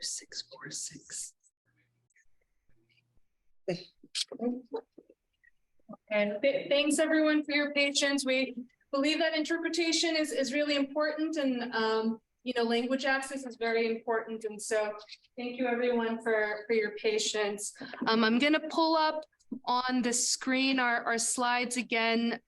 646. And thanks everyone for your patience. We believe that interpretation is really important, and you know, language access is very important. And so thank you everyone for your patience. I'm going to pull up on the screen our slides again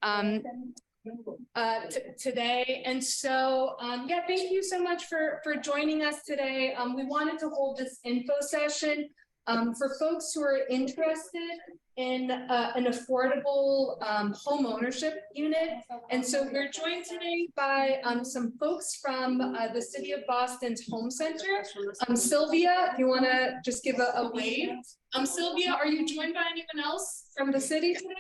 today. And so yeah, thank you so much for joining us today. We wanted to hold this info session for folks who are interested in an affordable home ownership unit. And so we're joined today by some folks from the City of Boston's Home Center. Sylvia, if you want to just give a wave. Sylvia, are you joined by anyone else from the city today?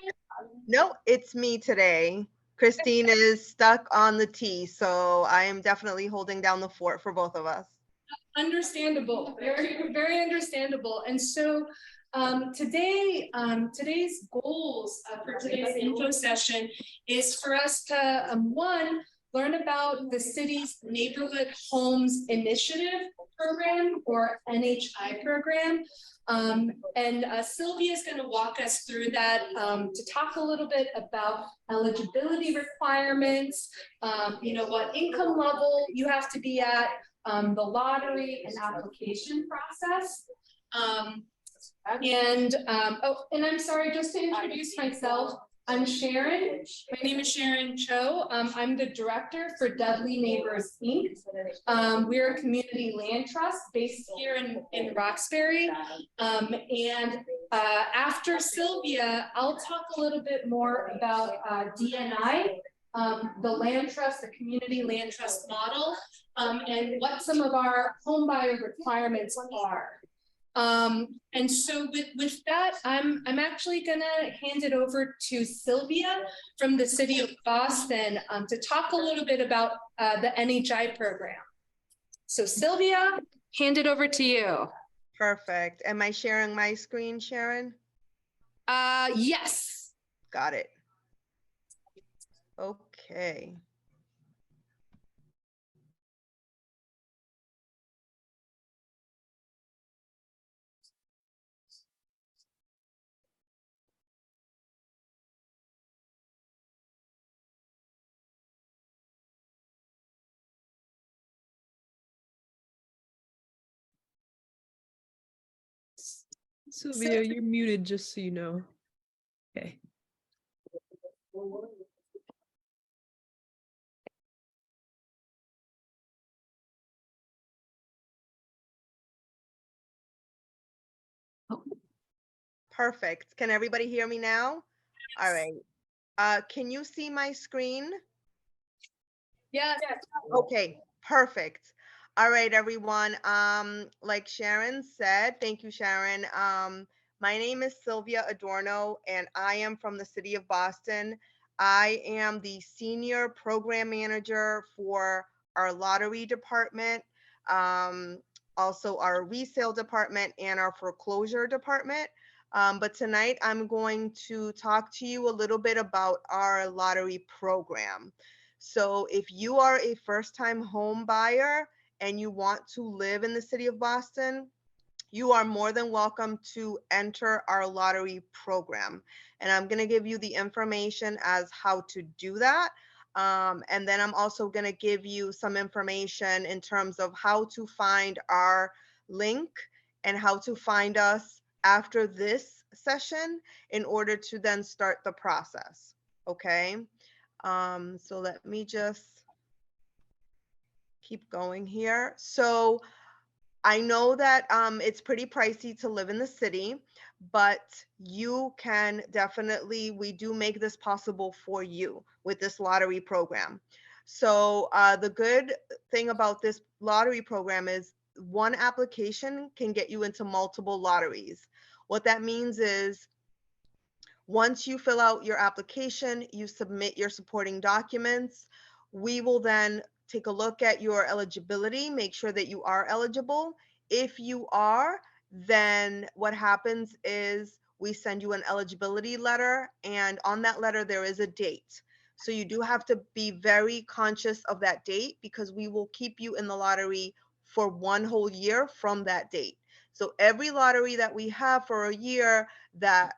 No, it's me today. Christine is stuck on the T, so I am definitely holding down the fort for both of us. Understandable, very, very understandable. And so today's goals for today's info session is for us to one, learn about the city's Neighborhood Homes Initiative program, or NHI program. And Sylvia is going to walk us through that to talk a little bit about eligibility requirements, you know, what income level you have to be at, the lottery and application process. And I'm sorry, just to introduce myself, I'm Sharon. My name is Sharon Cho. I'm the director for Dudley Neighbors Inc. We're a community land trust based here in Roxbury. And after Sylvia, I'll talk a little bit more about DNI, the land trust, the community land trust model, and what some of our home buyer requirements are. And so with that, I'm actually gonna hand it over to Sylvia from the City of Boston to talk a little bit about the NHI program. So Sylvia, hand it over to you. Perfect. Am I sharing my screen, Sharon? Yes. Got it. Okay. Sylvia, you're muted, just so you know. Okay. Perfect. Can everybody hear me now? All right. Can you see my screen? Yes. Okay, perfect. All right, everyone. Like Sharon said, thank you, Sharon. My name is Sylvia Adorno, and I am from the City of Boston. I am the senior program manager for our lottery department, also our resale department and our foreclosure department. But tonight I'm going to talk to you a little bit about our lottery program. So if you are a first-time home buyer and you want to live in the City of Boston, you are more than welcome to enter our lottery program. And I'm going to give you the information as how to do that. And then I'm also going to give you some information in terms of how to find our link and how to find us after this session in order to then start the process. Okay. So let me just keep going here. So I know that it's pretty pricey to live in the city, but you can definitely, we do make this possible for you with this lottery program. So the good thing about this lottery program is one application can get you into multiple lotteries. What that means is once you fill out your application, you submit your supporting documents, we will then take a look at your eligibility, make sure that you are eligible. If you are, then what happens is we send you an eligibility letter, and on that letter there is a date. So you do have to be very conscious of that date because we will keep you in the lottery for 1 whole year from that date. So every lottery that we have for a year that,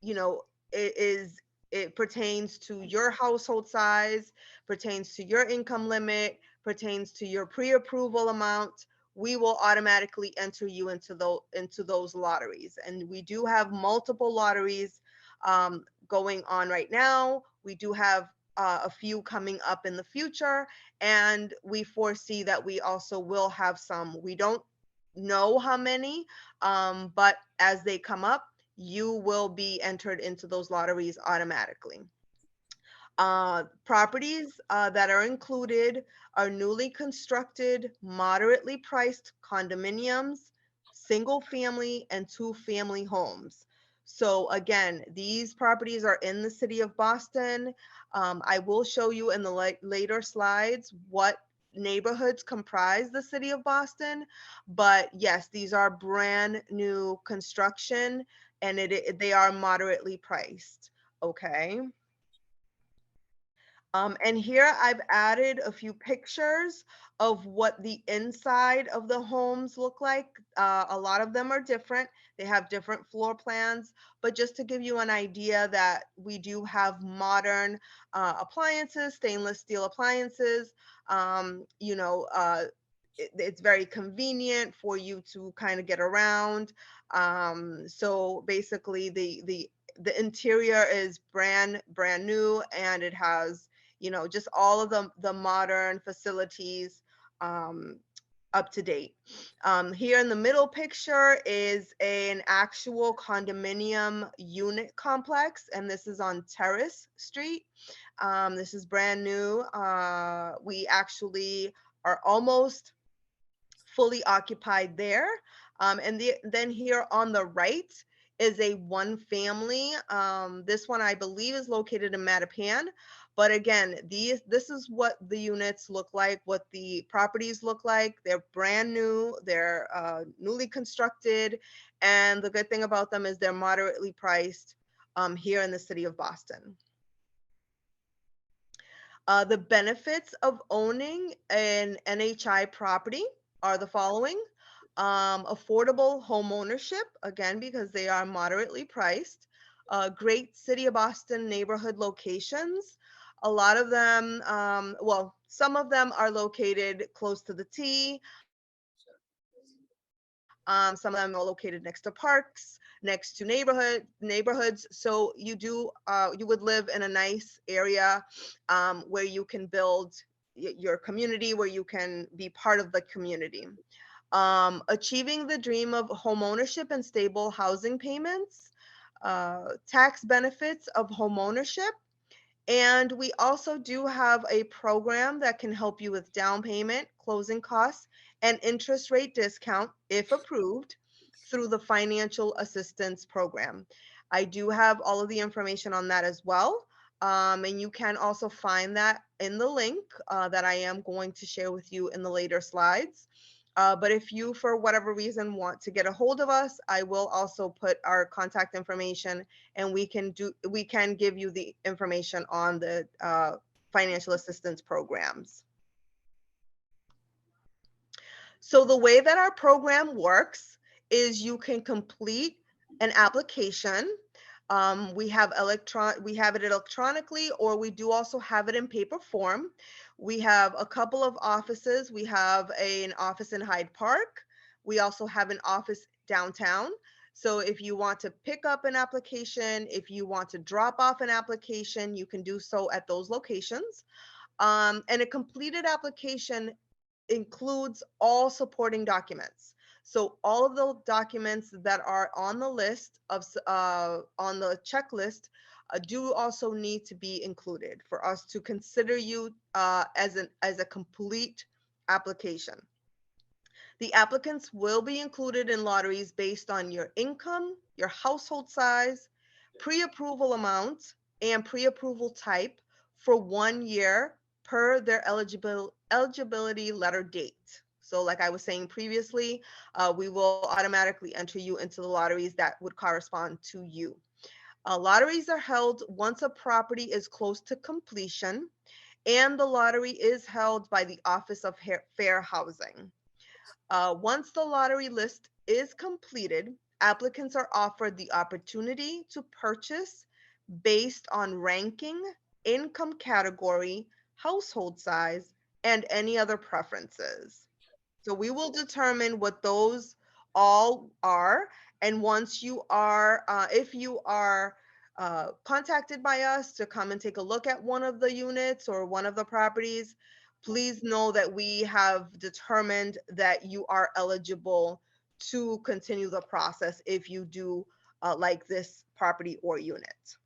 you know, it pertains to your household size, pertains to your income limit, pertains to your pre-approval amount, we will automatically enter you into those lotteries. And we do have multiple lotteries going on right now. We do have a few coming up in the future, and we foresee that we also will have some. We don't know how many, but as they come up, you will be entered into those lotteries automatically. Properties that are included are newly constructed, moderately priced condominiums, single family, and 2-family homes. So again, these properties are in the city of Boston. I will show you in the later slides what neighborhoods comprise the city of Boston. But yes, these are brand new construction, and they are moderately priced. Okay. And here I've added a few pictures of what the inside of the homes look like. A lot of them are different. They have different floor plans, but just to give you an idea that we do have modern appliances, stainless steel appliances. You know, it's very convenient for you to kind of get around. So basically the interior is brand new, and it has, you know, just all of the modern facilities up to date. Here in the middle picture is an actual condominium unit complex, and this is on Terrace Street. This is brand new. We actually are almost fully occupied there. And then here on the right is a 1-family. This one I believe is located in Mattapan. But again, this is what the units look like, what the properties look like. They're brand new, they're newly constructed, and the good thing about them is they're moderately priced here in the city of Boston. The benefits of owning an NHI property are the following. Affordable home ownership, again, because they are moderately priced. Great city of Boston neighborhood locations. A lot of them, well, some of them are located close to the T. Some of them are located next to parks, next to neighborhoods. So you would live in a nice area where you can build your community, where you can be part of the community. Achieving the dream of home ownership and stable housing payments, tax benefits of home ownership. And we also do have a program that can help you with down payment, closing costs, and interest rate discount, if approved, through the financial assistance program. I do have all of the information on that as well. And you can also find that in the link that I am going to share with you in the later slides. But if you, for whatever reason, want to get a hold of us, I will also put our contact information, and we can give you the information on the financial assistance programs. So the way that our program works is you can complete an application. We have it electronically, or we do also have it in paper form. We have a couple of offices. We have an office in Hyde Park. We also have an office downtown. So if you want to pick up an application, if you want to drop off an application, you can do so at those locations. And a completed application includes all supporting documents. So all of the documents that are on the list of on the checklist do also need to be included for us to consider you as a complete application. The applicants will be included in lotteries based on your income, your household size, pre-approval amount, and pre-approval type for 1 year per their eligibility letter date. So like I was saying previously, we will automatically enter you into the lotteries that would correspond to you. Lotteries are held once a property is close to completion, and the lottery is held by the Office of Fair Housing. Once the lottery list is completed, applicants are offered the opportunity to purchase based on ranking, income category, household size, and any other preferences. So we will determine what those all are. And once you are, if you are contacted by us to come and take a look at one of the units or one of the properties, please know that we have determined that you are eligible to continue the process if you do like this property or unit.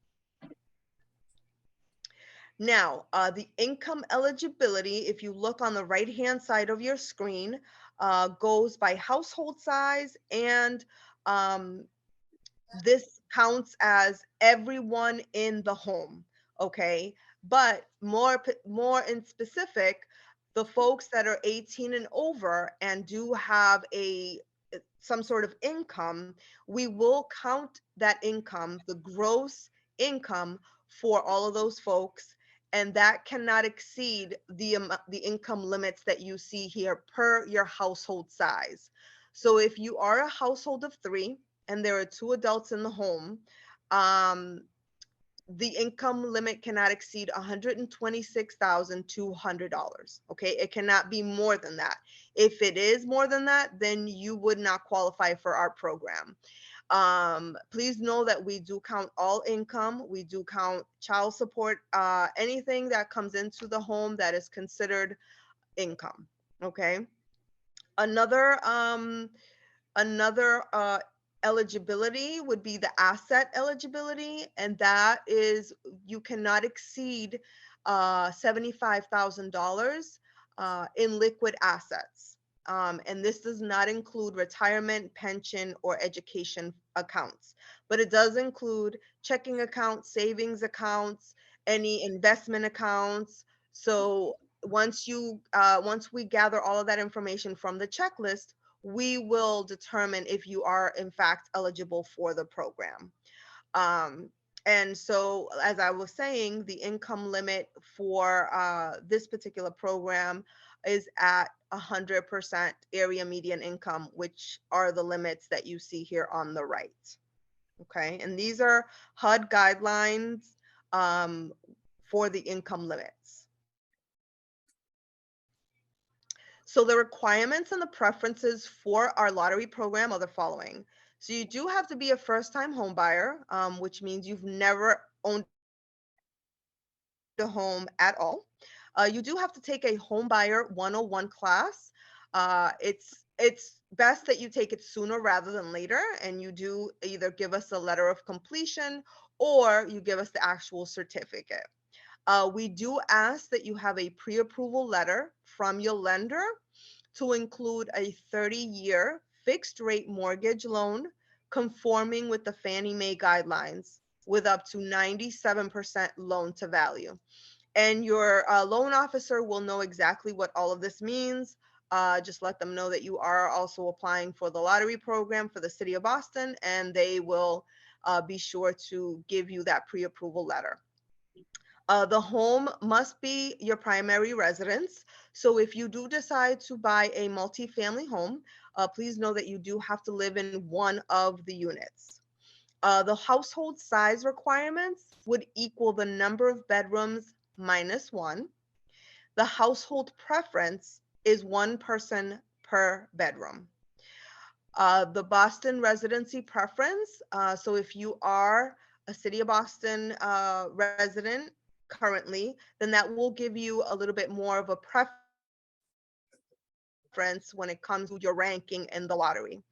Now, the income eligibility, if you look on the right-hand side of your screen, goes by household size, and this counts as everyone in the home, okay? But more in specific, the folks that are 18 and over and do have some sort of income, we will count that income, the gross income for all of those folks, and that cannot exceed the income limits that you see here per your household size. So if you are a household of 3 and there are 2 adults in the home, the income limit cannot exceed $126,200. Okay, it cannot be more than that. If it is more than that, then you would not qualify for our program. Please know that we do count all income. We do count child support, anything that comes into the home that is considered income. Okay. Another eligibility would be the asset eligibility, and that is you cannot exceed $75,000 in liquid assets. And this does not include retirement, pension, or education accounts, but it does include checking accounts, savings accounts, any investment accounts. So once we gather all of that information from the checklist, we will determine if you are in fact eligible for the program. And so, as I was saying, the income limit for this particular program is at 100% area median income, which are the limits that you see here on the right. Okay, and these are HUD guidelines for the income limits. So the requirements and the preferences for our lottery program are the following. So you do have to be a first-time home buyer, which means you've never owned a home at all. You do have to take a Homebuyer 101 class. It's best that you take it sooner rather than later, and you do either give us a letter of completion or you give us the actual certificate. We do ask that you have a pre-approval letter from your lender to include a 30-year fixed rate mortgage loan conforming with the Fannie Mae guidelines with up to 97% loan to value. And your loan officer will know exactly what all of this means. Just let them know that you are also applying for the lottery program for the city of Boston, and they will be sure to give you that pre-approval letter. The home must be your primary residence. So if you do decide to buy a multifamily home, please know that you do have to live in one of the units. The household size requirements would equal the number of bedrooms minus 1. The household preference is 1 person per bedroom. The Boston residency preference, so if you are a City of Boston resident currently, then that will give you a little bit more of a preference when it comes to your ranking in the lottery.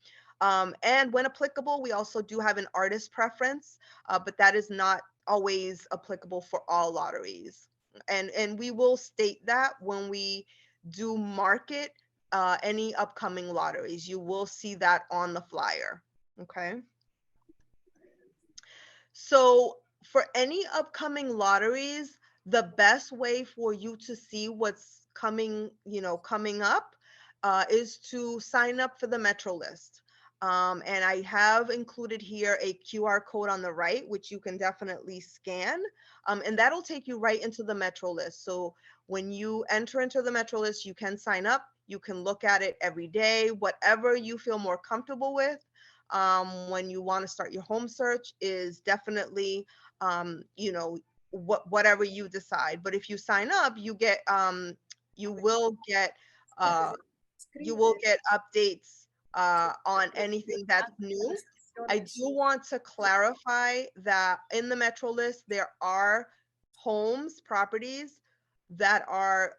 And when applicable, we also do have an artist preference, but that is not always applicable for all lotteries. And we will state that when we do market any upcoming lotteries. You will see that on the flyer. Okay. So for any upcoming lotteries, the best way for you to see what's coming up is to sign up for the Metro list. And I have included here a QR code on the right, which you can definitely scan. And that'll take you right into the Metro list. So when you enter into the Metro list, you can sign up. You can look at it every day, whatever you feel more comfortable with. When you want to start your home search is definitely, whatever you decide. But if you sign up, you will get, uh, you will get updates on anything that's new. I do want to clarify that in the Metro list, there are properties that are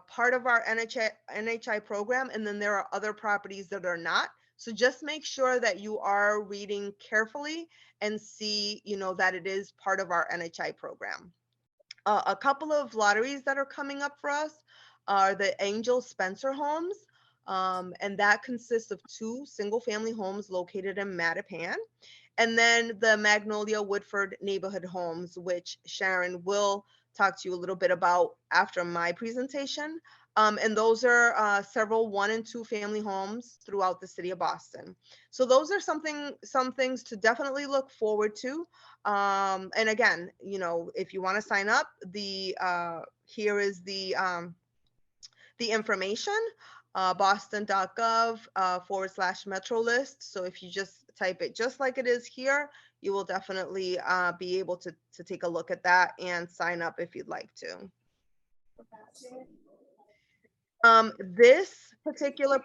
part of our NHI program, and then there are other properties that are not. So just make sure that you are reading carefully and see, that it is part of our NHI program. A couple of lotteries that are coming up for us are the Angel Spencer homes. And that consists of 2 single-family homes located in Mattapan. And then the Magnolia Woodford neighborhood homes, which Sharon will talk to you a little bit about after my presentation. And those are several 1 and 2 family homes throughout the city of Boston. So those are some things to definitely look forward to. And again, if you want to sign up, here is the information, boston.gov/Metro list. So if you just type it just like it is here, you will definitely be able to take a look at that and sign up if you'd like to. This particular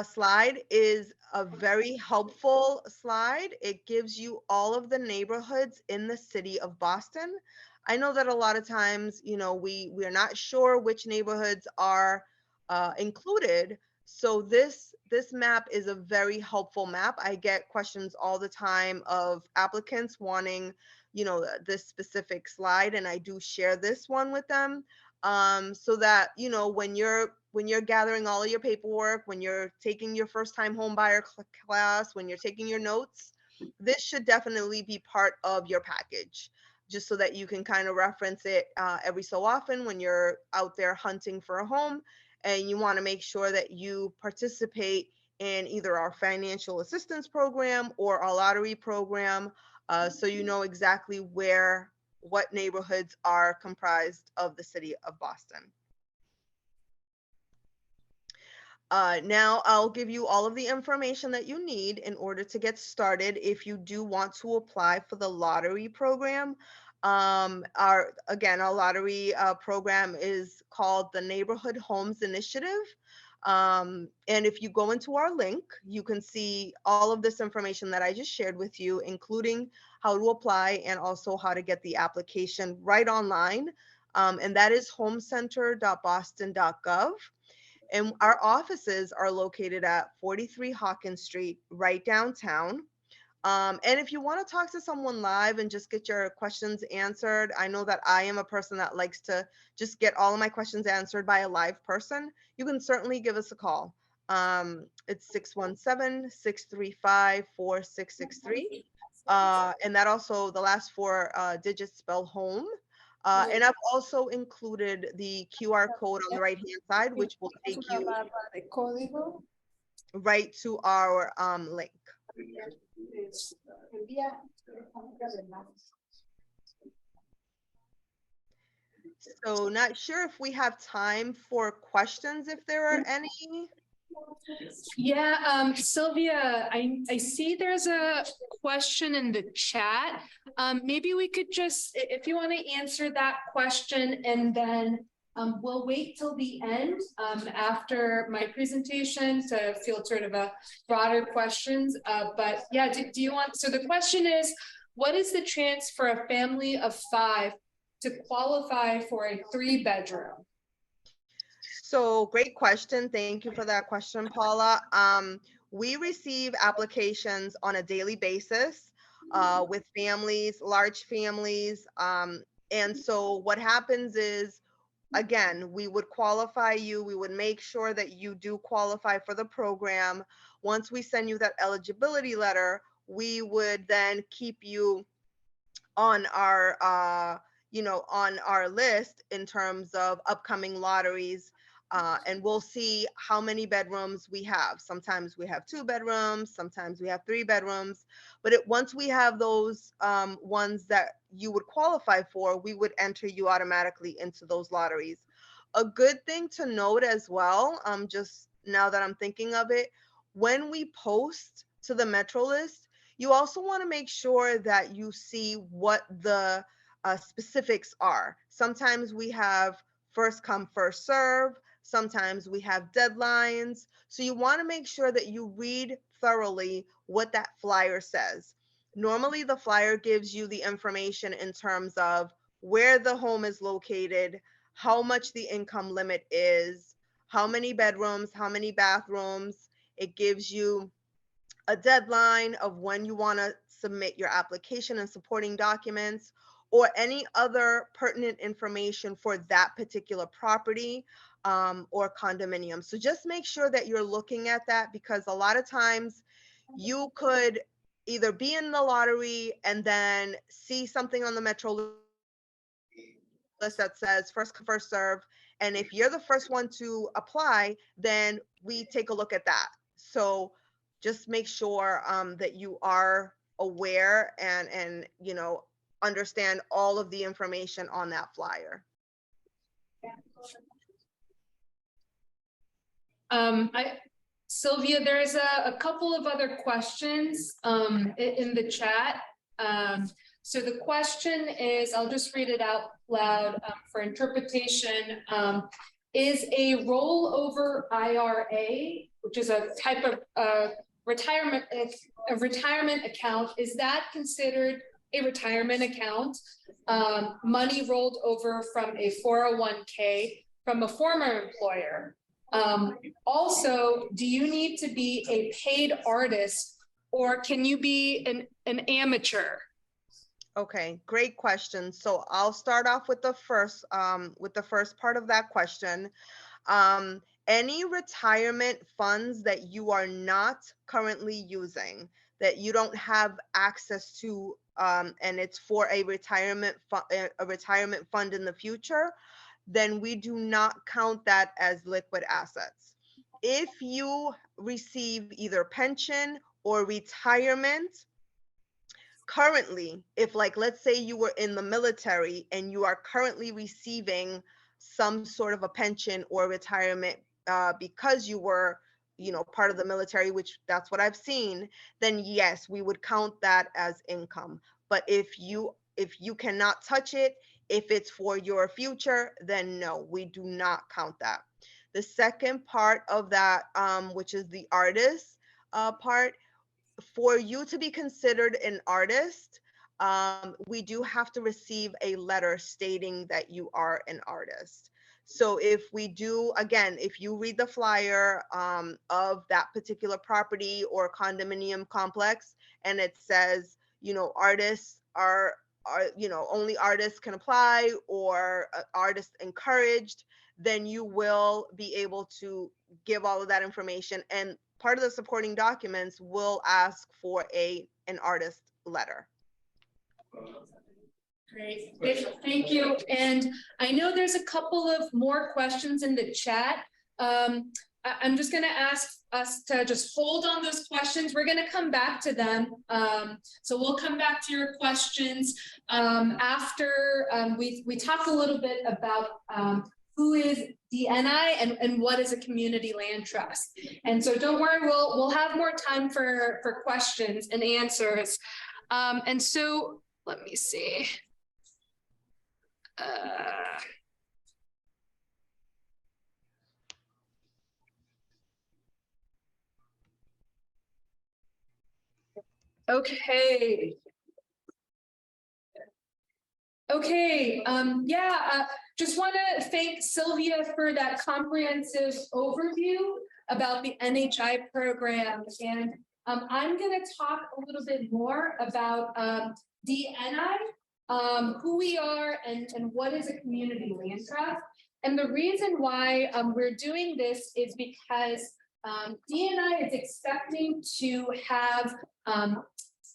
slide is a very helpful slide. It gives you all of the neighborhoods in the city of Boston. I know that a lot of times, we're not sure which neighborhoods are included. So this map is a very helpful map. I get questions all the time of applicants wanting, this specific slide, and I do share this one with them. So that, when you're gathering all of your paperwork, when you're taking your first time home buyer class, when you're taking your notes, this should definitely be part of your package, just so that you can kind of reference it every so often when you're out there hunting for a home and you want to make sure that you participate in either our financial assistance program or our lottery program, so you know exactly what neighborhoods are comprised of the city of Boston. Now I'll give you all of the information that you need in order to get started if you do want to apply for the lottery program. Our lottery program is called the Neighborhood Homes Initiative. And if you go into our link, you can see all of this information that I just shared with you, including how to apply and also how to get the application right online. And that is homecenter.boston.gov. And our offices are located at 43 Hawkins Street, right downtown. And if you want to talk to someone live and just get your questions answered, I know that I am a person that likes to just get all of my questions answered by a live person. You can certainly give us a call. It's 617-635-4663. And that also, the last 4 digits spell home. And I've also included the QR code on the right-hand side, which will take you right to our link. So not sure if we have time for questions, if there are any. Yeah, Sylvia, I see there's a question in the chat. Maybe we could just, if you want to answer that question, and then we'll wait till the end after my presentation to field sort of a broader questions. But yeah, do you want, so the question is, what is the chance for a family of 5 to qualify for a 3-bedroom? So great question. Thank you for that question, Paula. We receive applications on a daily basis with families, large families. And so what happens is, again, we would qualify you. We would make sure that you do qualify for the program. Once we send you that eligibility letter, we would then keep you on our, on our list in terms of upcoming lotteries. And we'll see how many bedrooms we have. Sometimes we have 2 bedrooms, sometimes we have 3 bedrooms. But once we have those ones that you would qualify for, we would enter you automatically into those lotteries. A good thing to note as well, just now that I'm thinking of it, when we post to the Metro list, you also want to make sure that you see what the specifics are. Sometimes we have first come, first serve. Sometimes we have deadlines. So you want to make sure that you read thoroughly what that flyer says. Normally, the flyer gives you the information in terms of where the home is located, how much the income limit is, how many bedrooms, how many bathrooms. It gives you a deadline of when you want to submit your application and supporting documents, or any other pertinent information for that particular property or condominium. So just make sure that you're looking at that, because a lot of times you could either be in the lottery and then see something on the Metro list that says first come, first serve. And if you're the first one to apply, then we take a look at that. So just make sure that you are aware and understand all of the information on that flyer. Sylvia, there's a couple of other questions in the chat. So the question is, I'll just read it out loud for interpretation. Is a rollover IRA, which is a type of retirement account, is that considered a retirement account? Money rolled over from a 401k from a former employer. Also, do you need to be a paid artist, or can you be an amateur? Okay, great question. So I'll start off with the first part of that question. Any retirement funds that you are not currently using, that you don't have access to, and it's for a retirement fund in the future, then we do not count that as liquid assets. If you receive either pension or retirement currently, if, like, let's say you were in the military and you are currently receiving some sort of a pension or retirement because you were part of the military, which that's what I've seen, then yes, we would count that as income. But if you cannot touch it, if it's for your future, then no, we do not count that. The second part of that, which is the artist part, for you to be considered an artist, we do have to receive a letter stating that you are an artist. So if we do, again, if you read the flyer of that particular property or condominium complex, and it says, artists are only artists can apply, or artists encouraged, then you will be able to give all of that information. And part of the supporting documents will ask for an artist letter. Great, thank you. And I know there's a couple of more questions in the chat. I'm just going to ask us to just hold on those questions. We're going to come back to them. So we'll come back to your questions after we talk a little bit about who is DNI and what is a community land trust. And so don't worry, we'll have more time for questions and answers. And so let me see. Okay. Just want to thank Sylvia for that comprehensive overview about the NHI program. And I'm going to talk a little bit more about DNI, who we are, and what is a community land trust. And the reason why we're doing this is because DNI is expecting to have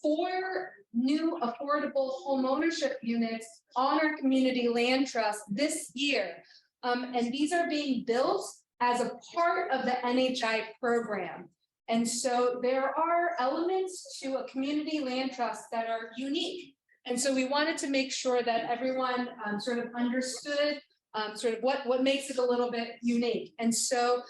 4 new affordable home ownership units on our community land trust this year. And these are being built as a part of the NHI program. And so there are elements to a community land trust that are unique. And so we wanted to make sure that everyone sort of understood sort of what makes it a little bit unique. And so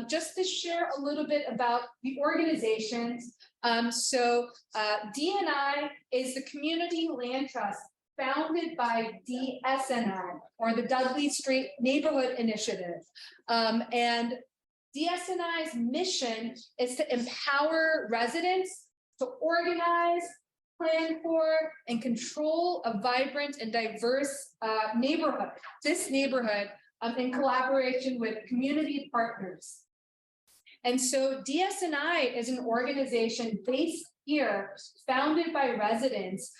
just to share a little bit about the organizations. DNI is the Community Land Trust founded by DSNI, or the Dudley Street Neighborhood Initiative. And DSNI's mission is to empower residents to organize, plan for, and control a vibrant and diverse neighborhood. This neighborhood in collaboration with community partners. And so DSNI is an organization based here, founded by residents,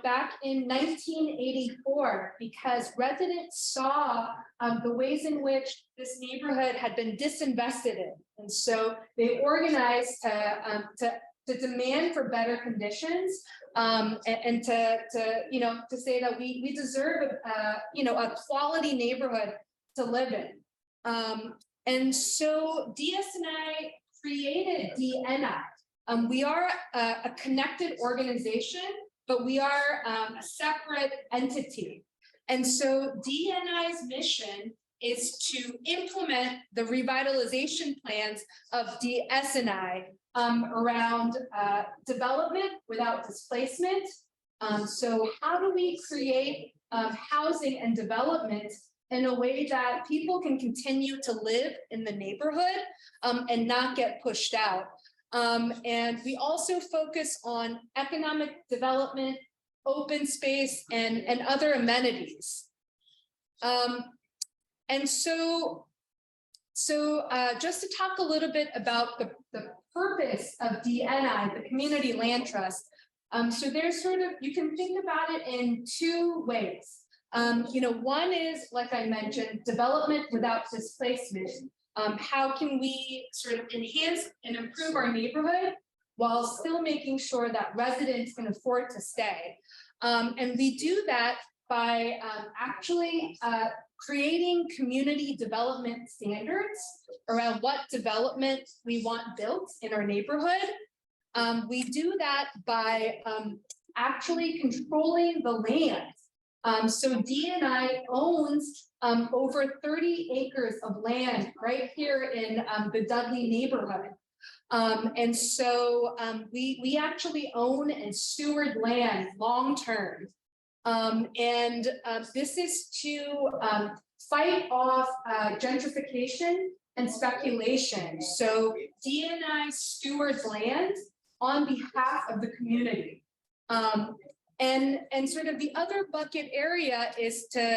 back in 1984, because residents saw the ways in which this neighborhood had been disinvested in. And so they organized to demand for better conditions and to say that we deserve a quality neighborhood to live in. And so DSNI created DNI. We are a connected organization, but we are a separate entity. And so DNI's mission is to implement the revitalization plans of DSNI around development without displacement. So how do we create housing and development in a way that people can continue to live in the neighborhood and not get pushed out? And we also focus on economic development, open space, and other amenities. And so just to talk a little bit about the purpose of DNI, the Community Land Trust. So there's you can think about it in two ways. One is, like I mentioned, development without displacement. How can we sort of enhance and improve our neighborhood while still making sure that residents can afford to stay? And we do that by actually creating community development standards around what development we want built in our neighborhood. We do that by actually controlling the land. So DNI owns over 30 acres of land right here in the Dudley neighborhood. And so we actually own and steward land long-term. And this is to fight off gentrification and speculation. So DNI stewards land on behalf of the community. And sort of the other bucket area is to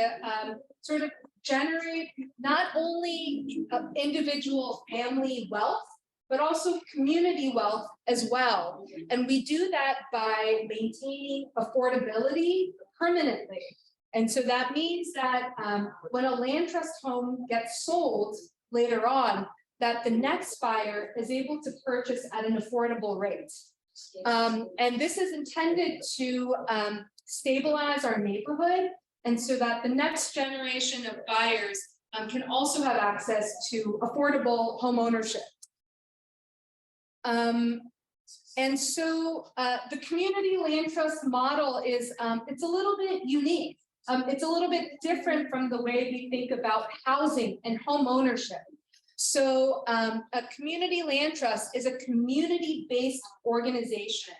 sort of generate not only individual family wealth, but also community wealth as well. And we do that by maintaining affordability permanently. And so that means that when a land trust home gets sold later on, that the next buyer is able to purchase at an affordable rate. And this is intended to stabilize our neighborhood, and so that the next generation of buyers can also have access to affordable home ownership. And so the community land trust model is, it's a little bit unique. It's a little bit different from the way we think about housing and home ownership. So a community land trust is a community-based organization.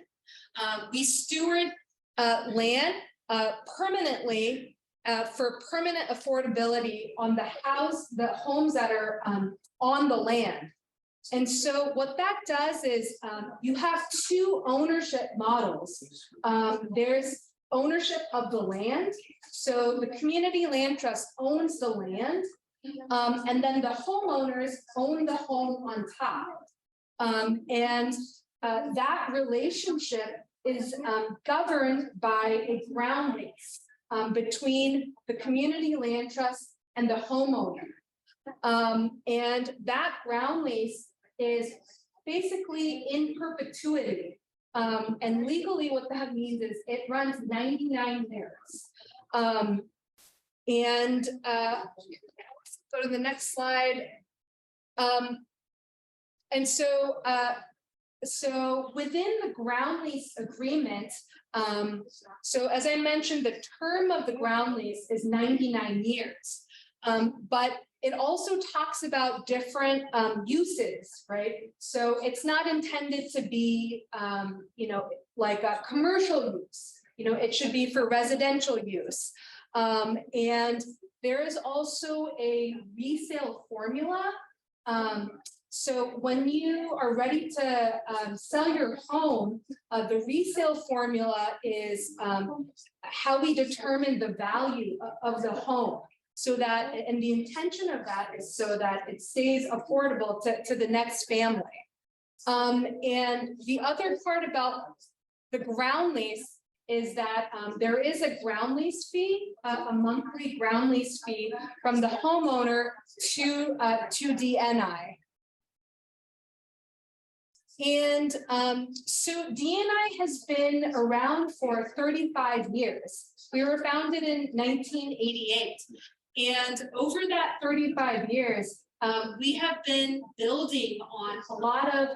We steward land permanently for permanent affordability on the homes that are on the land. And so what that does is you have two ownership models. There's ownership of the land. So the community land trust owns the land. And then the homeowners own the home on top. And that relationship is governed by a ground lease between the community land trust and the homeowner. And that ground lease is basically in perpetuity. And legally what that means is it runs 99 years. Go to the next slide. And so, so within the ground lease agreement, so as I mentioned, the term of the ground lease is 99 years. But it also talks about different uses, right? So it's not intended to be, like a commercial use. It should be for residential use. And there is also a resale formula. So when you are ready to sell your home, the resale formula is how we determine the value of the home. So that, and the intention of that is so that it stays affordable to the next family. And the other part about the ground lease is that there is a ground lease fee, a monthly ground lease fee from the homeowner to DNI. And so DNI has been around for 35 years. We were founded in 1988. And over that 35 years, we have been building on a lot of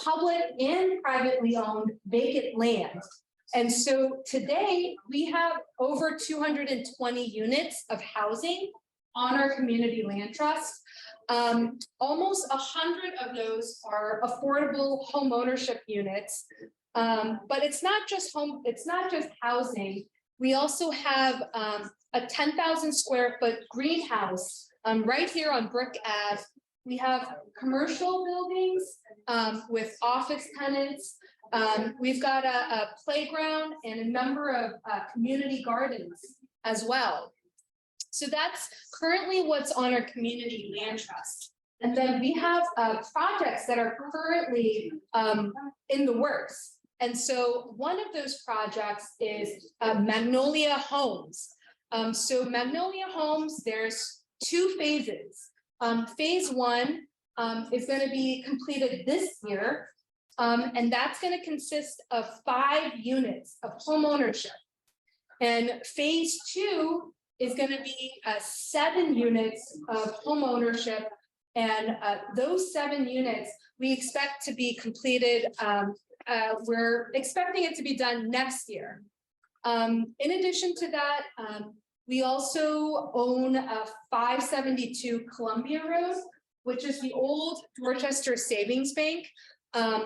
public and privately owned vacant land. And so today we have over 220 units of housing on our community land trust. Almost 100 of those are affordable home ownership units. But it's not just housing. We also have a 10,000 square foot greenhouse right here on Brick Ave. We have commercial buildings with office tenants. We've got a playground and a number of community gardens as well. So that's currently what's on our community land trust. And then we have projects that are currently in the works. And so one of those projects is Magnolia Homes. So Magnolia Homes, there's two phases. Phase one is going to be completed this year. And that's going to consist of 5 units of home ownership. And phase two is going to be 7 units of home ownership. And those 7 units, we expect to be completed. We're expecting it to be done next year. In addition to that, we also own 572 Columbia Road, which is the old Dorchester Savings Bank.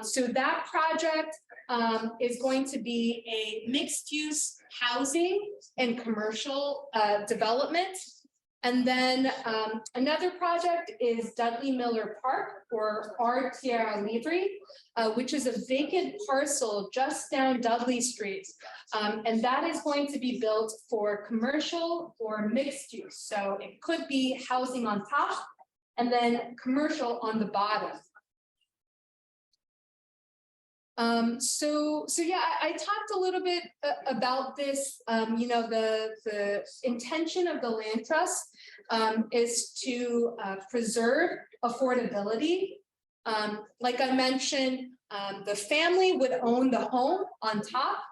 So that project is going to be a mixed-use housing and commercial development. And then another project is Dudley Miller Park, or R. Tierra Libre, which is a vacant parcel just down Dudley Street. And that is going to be built for commercial or mixed use. So it could be housing on top and then commercial on the bottom. So yeah, I talked a little bit about this. The intention of the land trust is to preserve affordability. Like I mentioned, the family would own the home on top,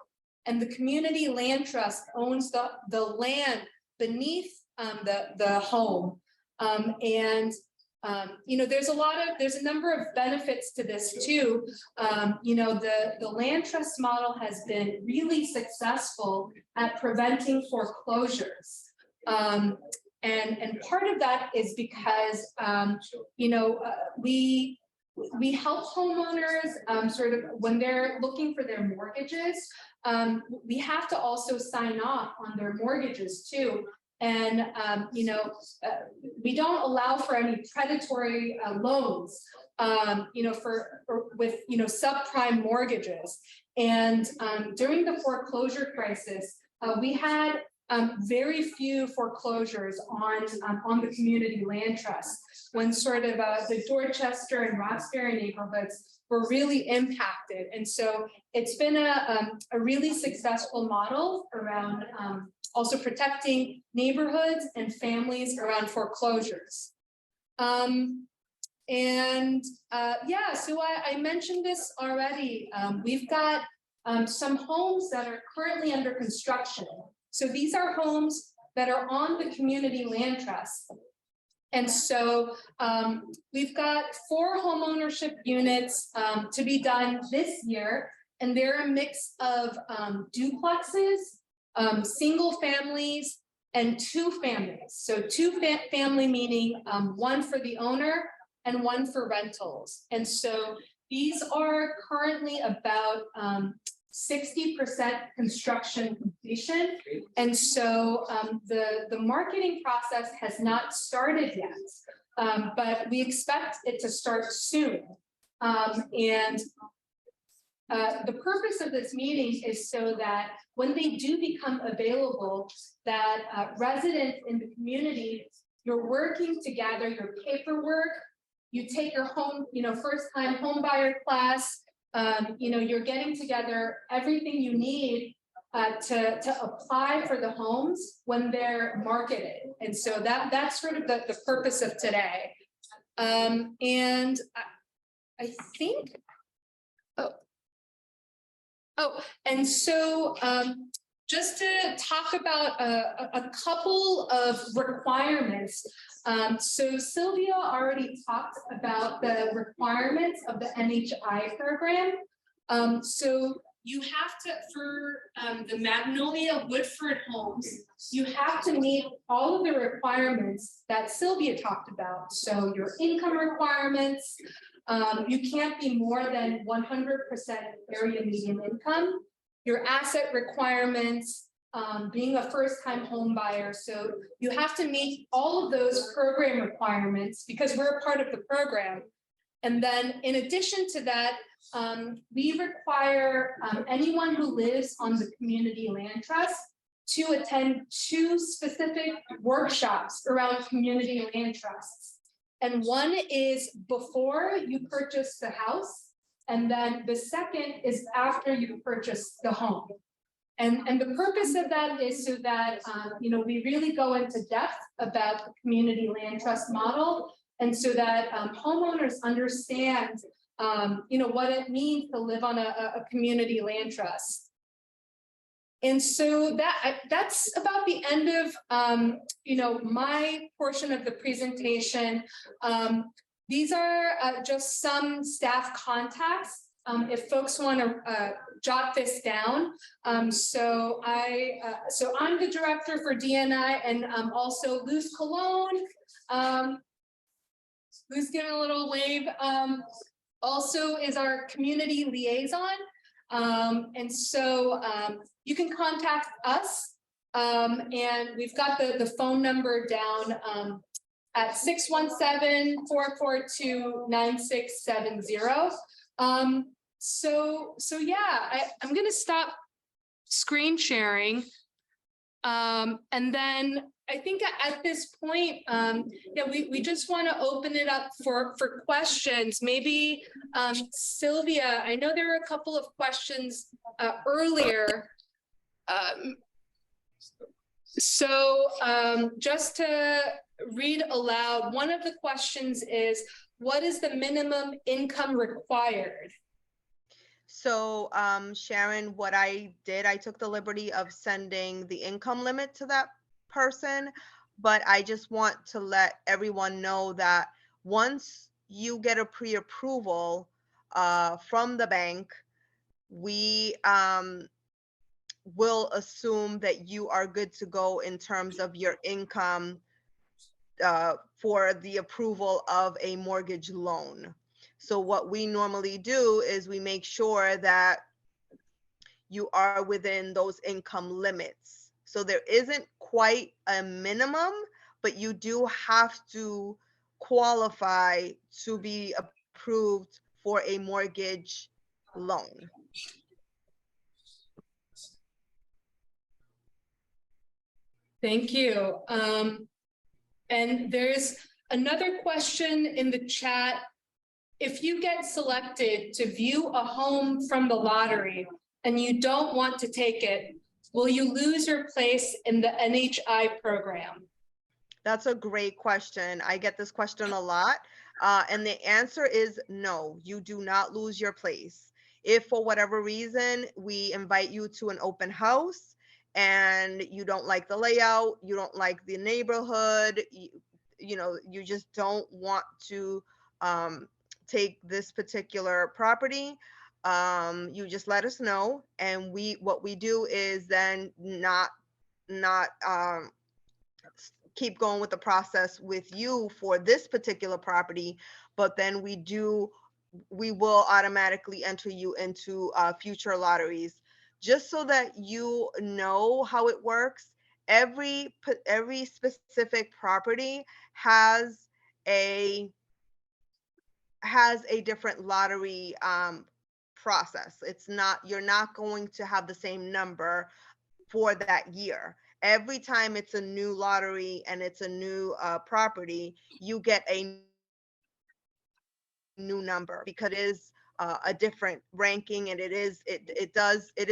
and the community land trust owns the land beneath the home. There's a number of benefits to this too. The land trust model has been really successful at preventing foreclosures. And part of that is because, we help homeowners sort of when they're looking for their mortgages. We have to also sign off on their mortgages too. And, we don't allow for any predatory loans, with subprime mortgages. And during the foreclosure crisis, we had very few foreclosures on the community land trust when sort of the Dorchester and Roxbury neighborhoods were really impacted. And so it's been a really successful model around also protecting neighborhoods and families around foreclosures. So I mentioned this already. We've got some homes that are currently under construction. So these are homes that are on the community land trust. And so we've got 4 homeownership units to be done this year, and they're a mix of duplexes, single families, and 2 families. So 2 family meaning 1 for the owner and 1 for rentals. And so these are currently about 60% construction completion. And so the marketing process has not started yet, but we expect it to start soon. The purpose of this meeting is so that when they do become available, that residents in the community, you're working to gather your paperwork, you take your home, first-time home buyer class, you're getting together everything you need to apply for the homes when they're marketed. And so that's sort of the purpose of today. And I think, and so just to talk about a couple of requirements. So Sylvia already talked about the requirements of the NHI program. So you have to, for the Magnolia Woodford homes, you have to meet all of the requirements that Sylvia talked about. So your income requirements, you can't be more than 100% area median income. Your asset requirements, being a first-time home buyer. So you have to meet all of those program requirements because we're a part of the program. And then in addition to that, we require anyone who lives on the community land trust to attend 2 specific workshops around community land trusts. And one is before you purchase the house, and then the second is after you purchase the home. And the purpose of that is so that we really go into depth about the community land trust model, and so that homeowners understand what it means to live on a community land trust. And so that's about the end of my portion of the presentation. These are just some staff contacts if folks want to jot this down. So I'm the director for DNI, and also Luz Colon, who's giving a little wave, also is our community liaison. And so you can contact us, and we've got the phone number down at 617-442-9670. So yeah, I'm going to stop screen sharing. And then I think at this point, we just want to open it up for questions. Maybe Sylvia, I know there are a couple of questions earlier. Just to read aloud, one of the questions is, what is the minimum income required? So Sharon, what I did, I took the liberty of sending the income limit to that person, but I just want to let everyone know that once you get a pre-approval from the bank, we will assume that you are good to go in terms of your income for the approval of a mortgage loan. So what we normally do is we make sure that you are within those income limits. So there isn't quite a minimum, but you do have to qualify to be approved for a mortgage loan. Thank you. And there's another question in the chat. If you get selected to view a home from the lottery and you don't want to take it, will you lose your place in the NHI program? That's a great question. I get this question a lot. And the answer is no, you do not lose your place. If for whatever reason we invite you to an open house and you don't like the layout, you don't like the neighborhood, you just don't want to take this particular property, you just let us know, and what we do is then not keep going with the process with you for this particular property, but then we will automatically enter you into future lotteries, just so that you know how it works. Every specific property has a different lottery process. You're not going to have the same number for that year. Every time it's a new lottery and it's a new property, you get a new number, because it is a different ranking, and it is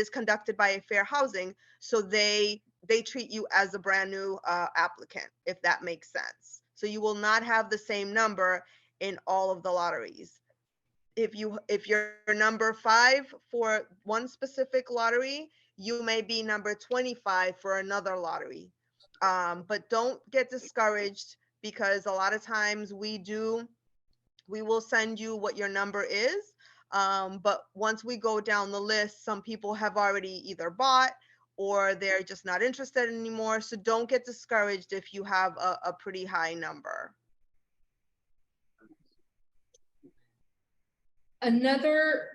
conducted by a fair housing, so they treat you as a brand new applicant, if that makes sense. So you will not have the same number in all of the lotteries. If you're number 5 for one specific lottery, you may be number 25 for another lottery. But don't get discouraged, because a lot of times we will send you what your number is. But once we go down the list, some people have already either bought or they're just not interested anymore. So don't get discouraged if you have a pretty high number. Another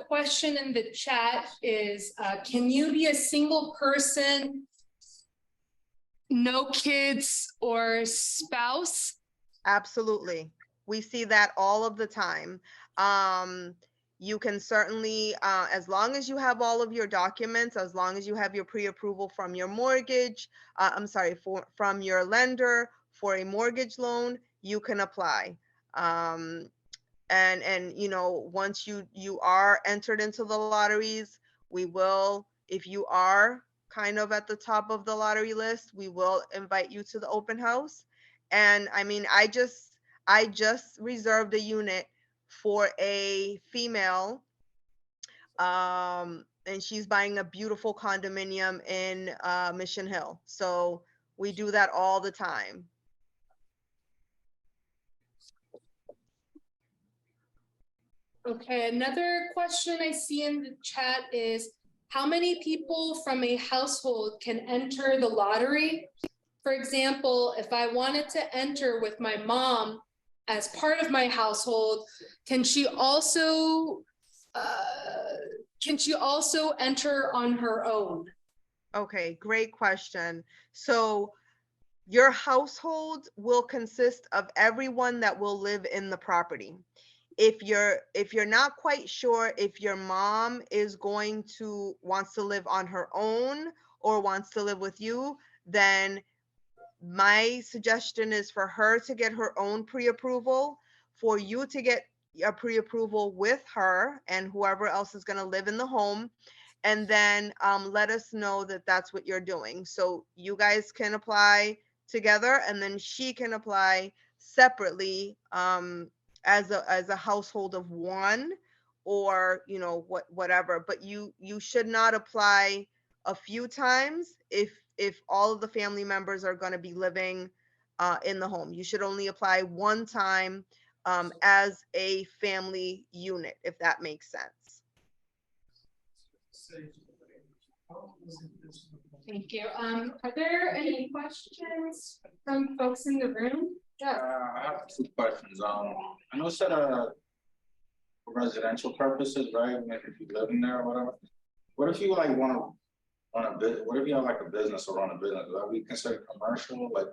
question in the chat is, can you be a single person, no kids or spouse? Absolutely. We see that all of the time. You can certainly, as long as you have all of your documents, as long as you have your pre-approval from your mortgage, from your lender for a mortgage loan, you can apply. And once you are entered into the lotteries, we will, if you are kind of at the top of the lottery list, we will invite you to the open house. And I mean, I just reserved a unit for a female, and she's buying a beautiful condominium in Mission Hill. So we do that all the time. Okay, another question I see in the chat is, how many people from a household can enter the lottery? For example, if I wanted to enter with my mom as part of my household, can she also enter on her own? Okay, great question. So your household will consist of everyone that will live in the property. If you're not quite sure if your mom wants to live on her own or wants to live with you, then my suggestion is for her to get her own pre-approval, for you to get a pre-approval with her and whoever else is going to live in the home, and then let us know that that's what you're doing. So you guys can apply together, and then she can apply separately as a household of one, or whatever. But you should not apply a few times if all of the family members are going to be living in the home. You should only apply one time as a family unit, if that makes sense. Thank you. Are there any questions from folks in the room? Yeah. I have 2 questions. I know it said for residential purposes, right? Like if you live in there or whatever. What if you like want to run a business? What if you have like a business or run a business? Would that be considered commercial? Like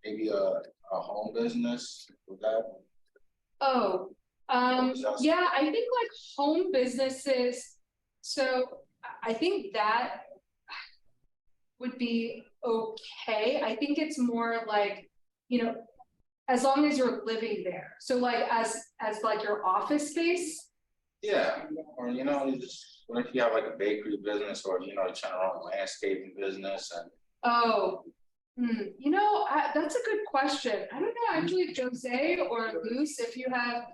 maybe a home business? Would that? Oh, yeah, I think like home businesses. So I think that would be okay. I think it's more like, as long as you're living there. So like as like your office space. Yeah, or you just, what if you have like a bakery business, or you trying to run a landscaping business and. Oh, that's a good question. I don't know, actually, Jose or Luce, if you have.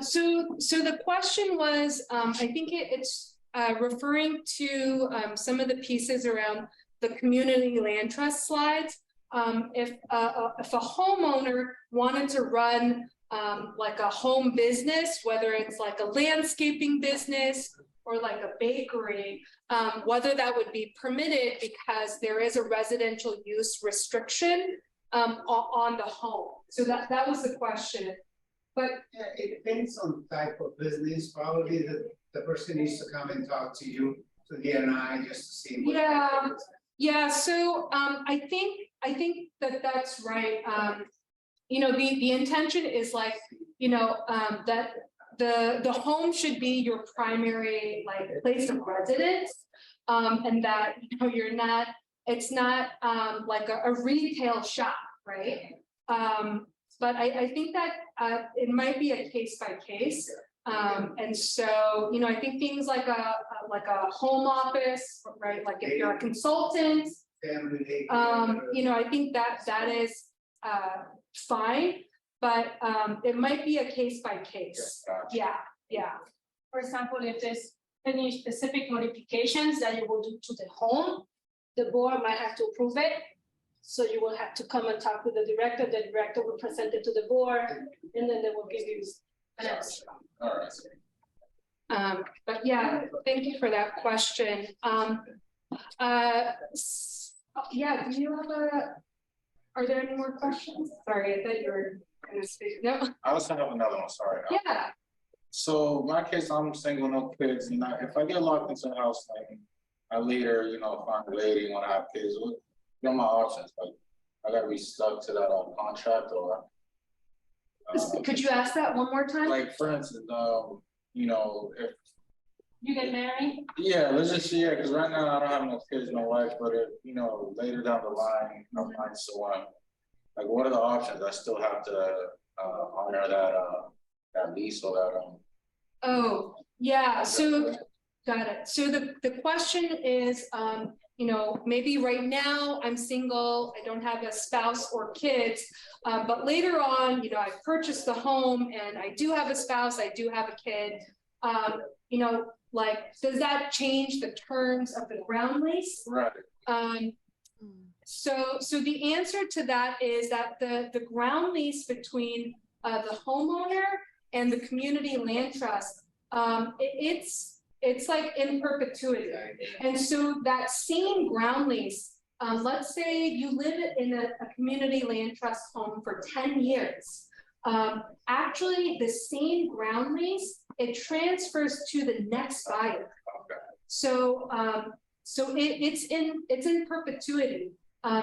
So the question was, I think it's referring to some of the pieces around the community land trust slides. if a homeowner wanted to run like a home business, whether it's like a landscaping business or like a bakery, whether that would be permitted because there is a residential use restriction on the home. So that was the question. But yeah, it depends on type of business. Probably the person needs to come and talk to you, to DNI, just to see. Yeah. So I think that's right. You know, the intention is like, you know, that the home should be your primary like place of residence, and that, you know, it's not like a retail shop, right? But I think that it might be a case by case. And so, you know, I think things like a home office, right? Like if you're a consultant, you know, I think that is fine, but it might be a case by case. Yeah. For example, if there's any specific modifications that you will do to the home, the board might have to approve it. So you will have to come and talk with the director will present it to the board, and then they will give you an answer. All right. But yeah, thank you for that question. Yeah, do you have are there any more questions? Sorry, I thought you were gonna speak. No. I also have another one, sorry. Yeah. So my case, I'm single, no kids, and if I get locked into a house, like I later, you know, find a lady when I have kids, what are my options? Like I gotta be stuck to that contract, or Could you ask that one more time? like for instance, you know, if You get married? yeah, let's just see, because right now I don't have no kids, no wife, but if, you know, later down the line, I'll find someone, like what are the options? I still have to honor that lease or that Oh, yeah, so got it. So the question is, you know, maybe right now I'm single, I don't have a spouse or kids, but later on, you know, I've purchased the home and I do have a spouse, I do have a kid. You know, like, does that change the terms of the ground lease? right. So the answer to that is that the ground lease between the homeowner and the community land trust, it's like in perpetuity. And so that same ground lease, let's say you live in a community land trust home for 10 years. Actually, the same ground lease, it transfers to the next buyer. Okay. So it's in perpetuity.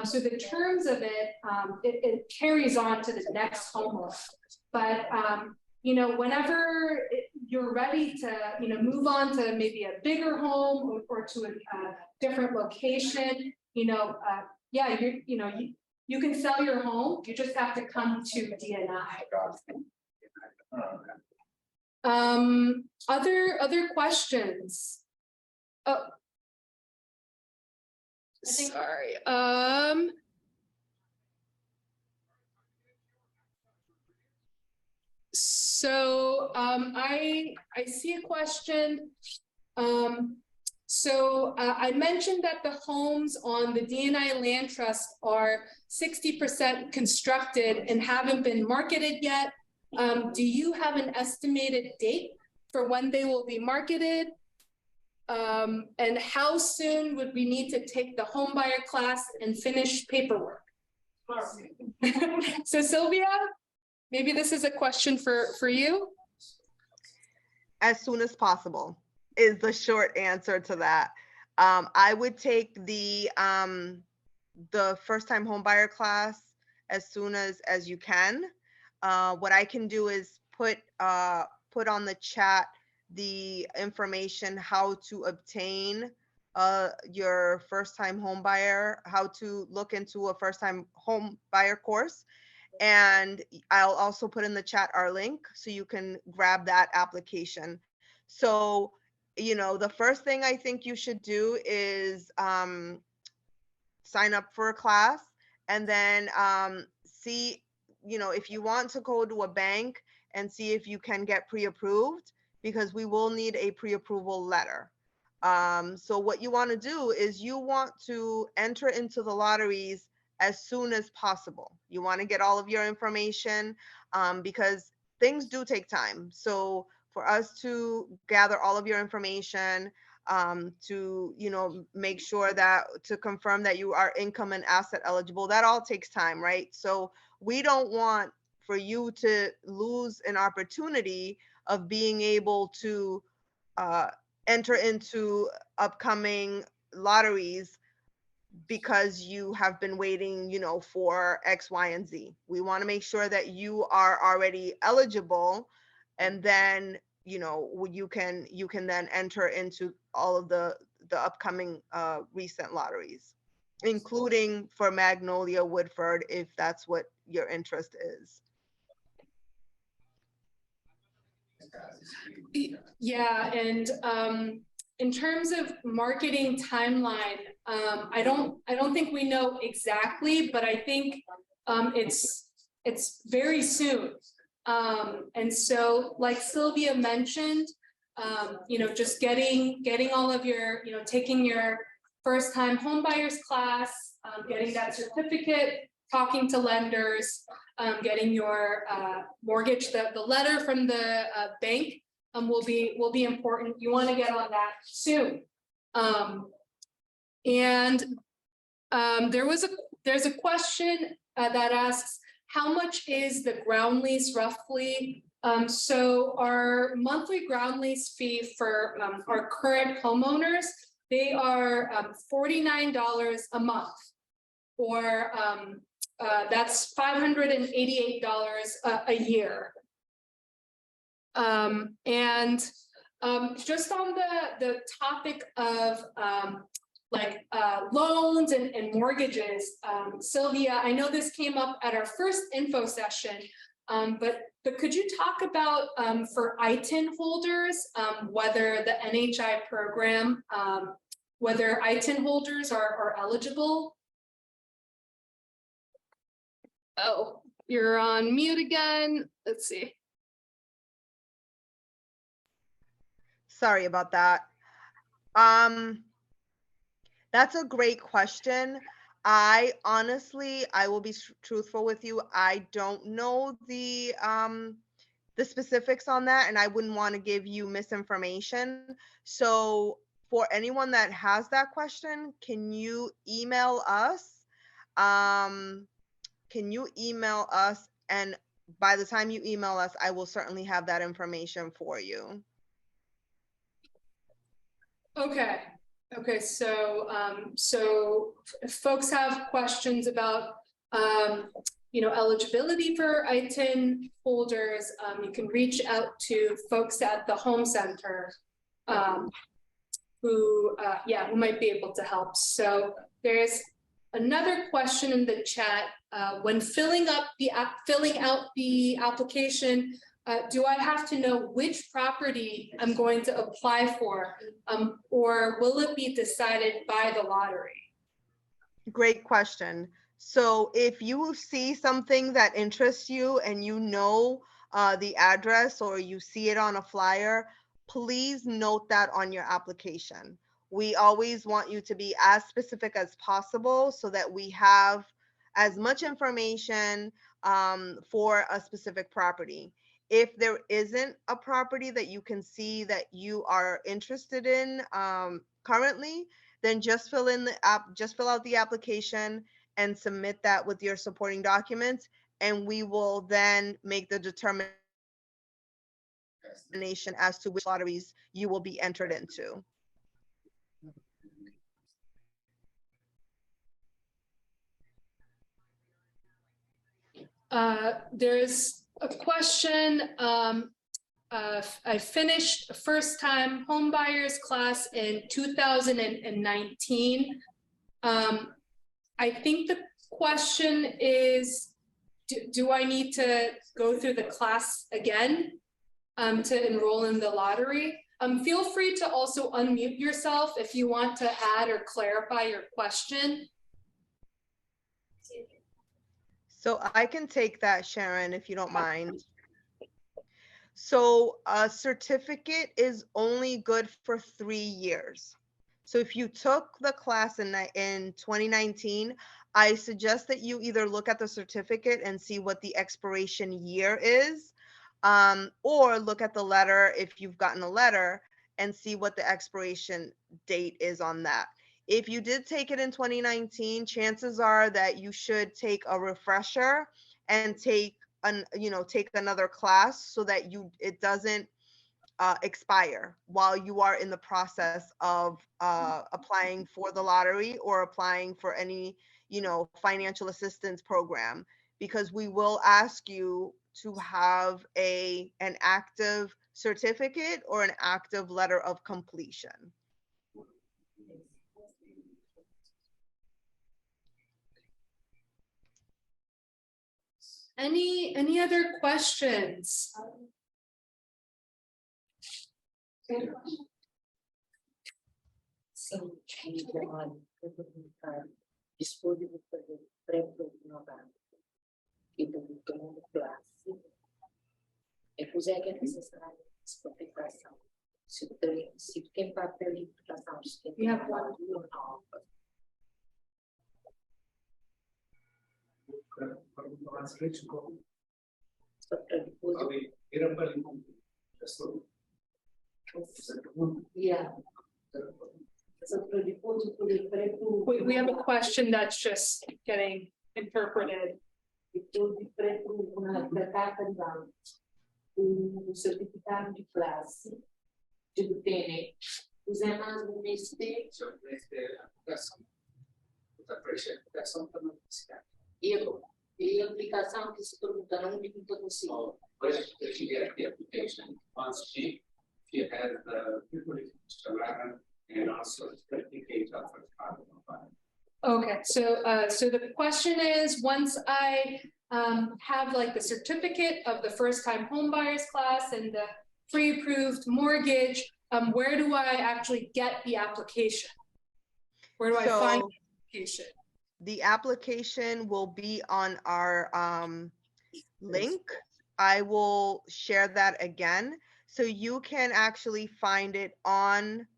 So the terms of it carries on to the next homeowner. But you know, whenever you're ready to, you know, move on to maybe a bigger home or to a different location, you know, yeah, you can sell your home. You just have to come to DNI. Other questions? Oh, sorry. So I see a question. So I mentioned that the homes on the DNI land trust are 60% constructed and haven't been marketed yet. Do you have an estimated date for when they will be marketed? And how soon would we need to take the homebuyer class and finish paperwork? So Sylvia, maybe this is a question for you. As soon as possible is the short answer to that. I would take the first time homebuyer class as soon as you can. What I can do is put on the chat the information how to obtain your first time home buyer, how to look into a first time home buyer course. And I'll also put in the chat our link so you can grab that application. So, you know, the first thing I think you should do is sign up for a class, and then see, you know, if you want to go to a bank and see if you can get pre-approved, because we will need a pre-approval letter. So what you want to do is you want to enter into the lotteries as soon as possible. You want to get all of your information because things do take time. So for us to gather all of your information, to, you know, make sure that, to confirm that you are income and asset eligible, that all takes time, right? So we don't want for you to lose an opportunity of being able to enter into upcoming lotteries because you have been waiting, you know, for X, Y, and Z. We want to make sure that you are already eligible, and then, you know, you can then enter into all of the upcoming recent lotteries, including for Magnolia Woodford, if that's what your interest is. Yeah, and in terms of marketing timeline, I don't think we know exactly, but I think it's very soon. And so, like Sylvia mentioned, you know, just getting all of your, you know, taking your first time home buyers class, getting that certificate, talking to lenders, getting your mortgage, the letter from the bank will be important. You want to get on that soon. And there's a question that asks, how much is the ground lease roughly? So our monthly ground lease fee for our current homeowners, they are $49 a month, or that's $588 a year. And just on the topic of loans and mortgages, Sylvia, I know this came up at our first info session, but could you talk about for ITIN holders, whether the NHI program, whether ITIN holders are eligible? Oh, you're on mute again. Let's see. Sorry about that. That's a great question. I honestly, I will be truthful with you. I don't know the specifics on that, and I wouldn't want to give you misinformation. So for anyone that has that question, can you email us? Can you email us? And by the time you email us, I will certainly have that information for you. Okay. Okay. So, so if folks have questions about, you know, eligibility for ITIN holders, you can reach out to folks at the home center, who might be able to help. So there's another question in the chat. When filling out the application, do I have to know which property I'm going to apply for, or will it be decided by the lottery? Great question. So if you see something that interests you and you know the address, or you see it on a flyer, please note that on your application. We always want you to be as specific as possible so that we have as much information for a specific property. If there isn't a property that you can see that you are interested in currently, then just fill out the application and submit that with your supporting documents, and we will then make the determination as to which lotteries you will be entered into. There's a question. I finished a first-time home buyers class in 2019. I think the question is, do I need to go through the class again to enroll in the lottery? Feel free to also unmute yourself if you want to add or clarify your question. So I can take that, Sharon, if you don't mind. So a certificate is only good for 3 years. So if you took the class in 2019, I suggest that you either look at the certificate and see what the expiration year is, or look at the letter if you've gotten a letter and see what the expiration date is on that. If you did take it in 2019, chances are that you should take a refresher and take another class so that it doesn't expire while you are in the process of applying for the lottery or applying for any, financial assistance program, because we will ask you to have an active certificate or an active letter of completion. Any other questions? Sim, trabalho, disponível de fazer pré-programado e do tomando classe. É puser que é necessário explicação. Se tem papel de explicação, se tem nova. Yeah. We have a question that's just getting interpreted. O certificado de classe de DNI, os demais do Ministério e a aplicação que se perguntaram onde que estou consigo. If you get the application on sheet, you have the and also certificate of Okay, so the question is, once I have like the certificate of the first time home buyers class and the pre-approved mortgage, where do I actually get the application? Where do I find the application? The application will be on our link. I will share that again. So you can actually find it on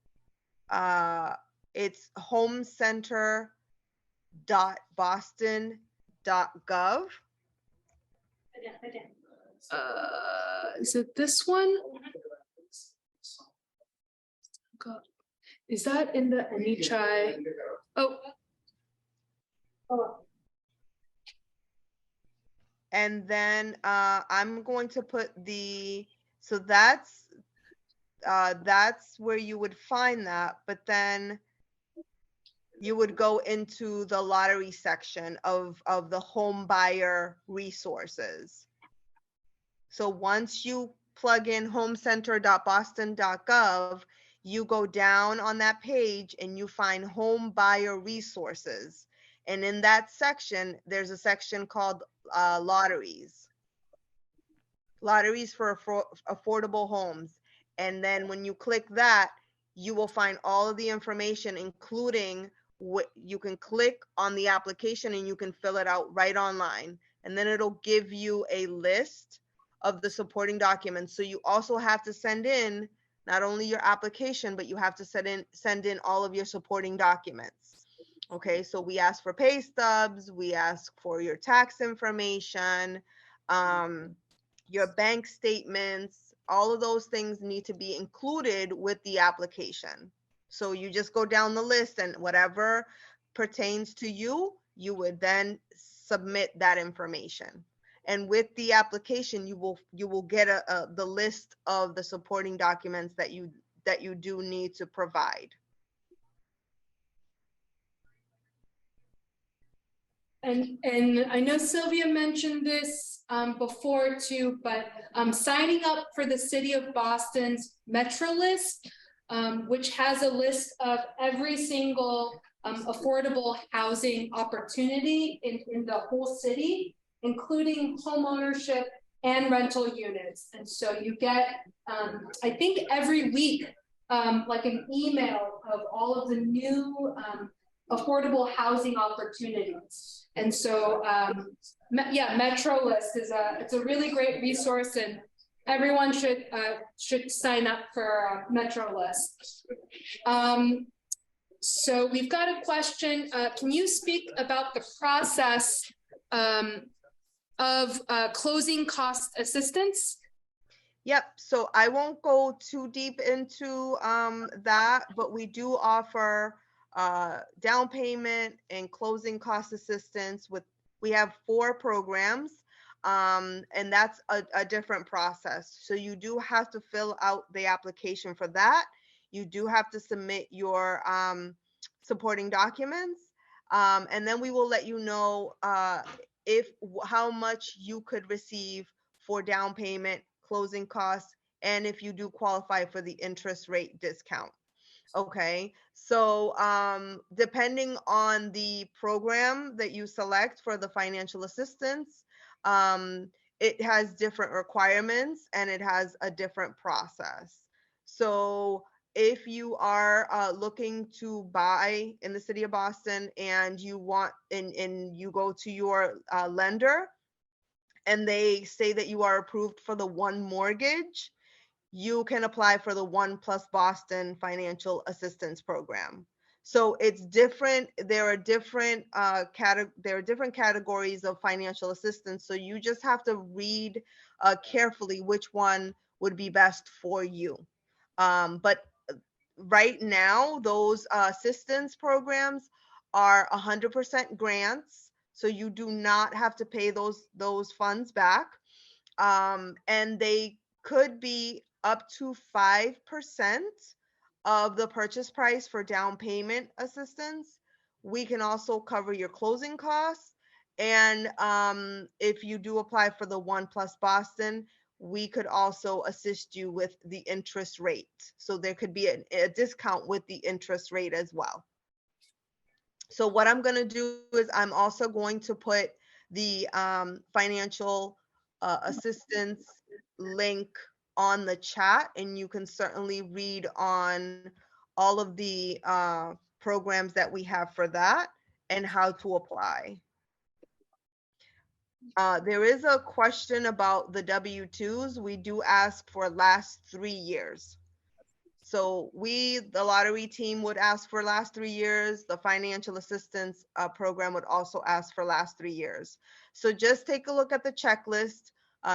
it's homecenter.boston.gov. Is it this one? God. Is that in the NHI? Oh. And then I'm going to put so that's where you would find that, but then you would go into the lottery section of the home buyer resources. So once you plug in homecenter.boston.gov, you go down on that page and you find home buyer resources. And in that section, there's a section called lotteries for affordable homes. And then when you click that, you will find all of the information, including what you can click on the application and you can fill it out right online. And then it'll give you a list of the supporting documents. So you also have to send in not only your application, but you have to send in all of your supporting documents. Okay, so we ask for pay stubs, we ask for your tax information, your bank statements, all of those things need to be included with the application. So you just go down the list and whatever pertains to you, you would then submit that information. And with the application, you will get the list of the supporting documents that you do need to provide. And I know Sylvia mentioned this before too, but signing up for the City of Boston's Metro List, which has a list of every single affordable housing opportunity in the whole city, including home ownership and rental units. And so you get, I think every week, like an email of all of the new affordable housing opportunities. And so, yeah, Metro List it's a really great resource, and everyone should sign up for Metro List. So we've got a question. Can you speak about the process of closing cost assistance? Yep, so I won't go too deep into that, but we do offer down payment and closing cost assistance we have 4 programs, and that's a different process. So you do have to fill out the application for that. You do have to submit your supporting documents, and then we will let you know how much you could receive for down payment, closing costs, and if you do qualify for the interest rate discount. Okay, so depending on the program that you select for the financial assistance, it has different requirements and it has a different process. So if you are looking to buy in the city of Boston and you want and you go to your lender and they say that you are approved for the one mortgage, you can apply for the One Plus Boston Financial Assistance Program. So it's different. There are different categories of financial assistance. So you just have to read carefully which one would be best for you. But right now, those assistance programs are 100% grants. So you do not have to pay those funds back. And they could be up to 5% of the purchase price for down payment assistance. We can also cover your closing costs. And if you do apply for the One Plus Boston, we could also assist you with the interest rate. So there could be a discount with the interest rate as well. So what I'm going to do is I'm also going to put the financial assistance link on the chat, and you can certainly read on all of the programs that we have for that and how to apply. There is a question about the W-2s. We do ask for last 3 years. So the lottery team would ask for last 3 years. The financial assistance program would also ask for last 3 years. So just take a look at the checklist,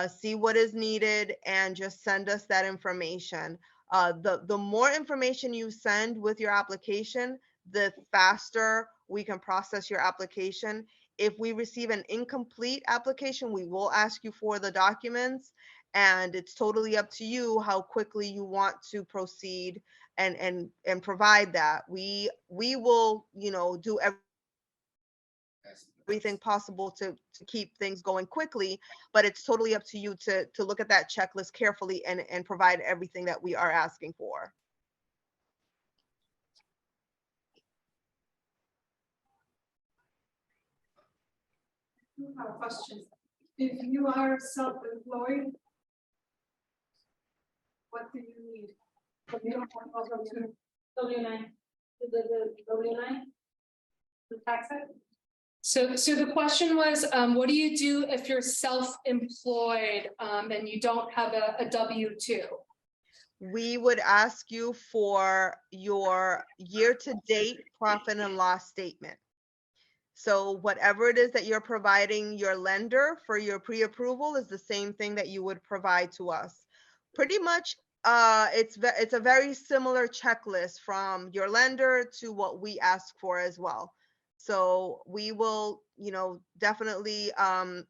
see what is needed, and just send us that information. The more information you send with your application, the faster we can process your application. If we receive an incomplete application, we will ask you for the documents, and it's totally up to you how quickly you want to proceed and provide that. We will, do everything possible to keep things going quickly, but it's totally up to you to look at that checklist carefully and provide everything that we are asking for. I have a question. If you are self-employed, what do you need? You don't want W-9, the W-9, the tax set? So the question was, what do you do if you're self-employed and you don't have a W-2? We would ask you for your year-to-date profit and loss statement. So whatever it is that you're providing your lender for your pre-approval is the same thing that you would provide to us. Pretty much, it's a very similar checklist from your lender to what we ask for as well. So we will, definitely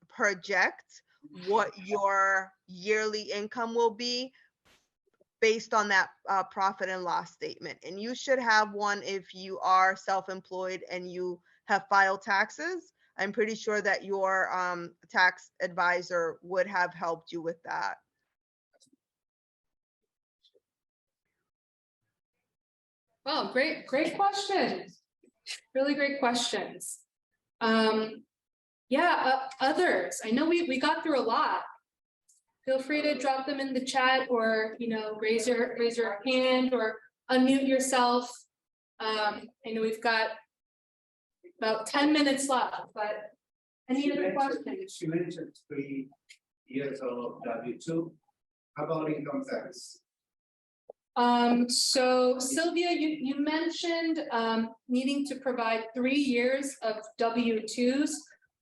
project what your yearly income will be based on that profit and loss statement. And you should have one if you are self-employed and you have filed taxes. I'm pretty sure that your tax advisor would have helped you with that. Well, great questions. Really great questions. Yeah, others. I know we got through a lot. Feel free to drop them in the chat, or raise your hand or unmute yourself. I know we've got about 10 minutes left, but any other questions? You mentioned 3 years of W-2. How about income tax? So Sylvia, you mentioned, needing to provide 3 years of W-2s.